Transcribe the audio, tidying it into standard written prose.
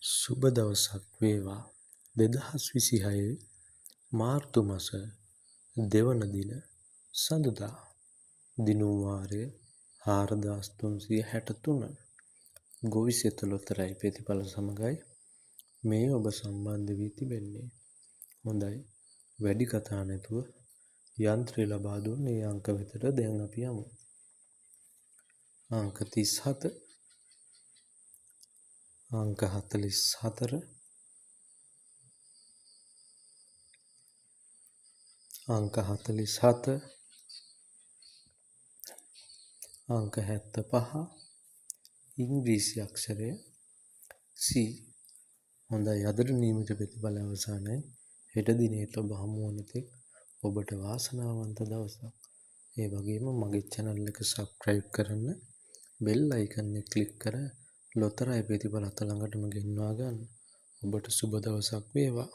සුබ දවසක් වේවා 2026 මාර්තු මාස දෙවන දින සඳුදා දිනුම් වාරය 4363 ගොවිසෙත ලොතරැයි ප්‍රතිඵල සමගයි මේ ඔබ සම්බන්ධ වී තිබෙන්නේ. හොඳයි, වැඩි කතා නැතුව යන්ත්‍රය ලබා දුන්න ඒ අංක වෙතට දැන් අපි යමු. අංක 37, අංක 44, අංක 47, අංක 75, ඉංග්‍රීසි අක්ෂරය C. හොඳයි, අදට නියමිත ප්‍රතිඵල අවසానයි. හෙට දිනේට ඔබ හමු වන තෙක් ඔබට වාසනාවන්ත දවසක්. ඒ වගේම මගේ channel එක subscribe කරන්න, bell icon එක click කර ලොතරැයි ප්‍රතිඵල අත ළඟටම ගෙන්වා ගන්න. ඔබට සුබ දවසක් වේවා.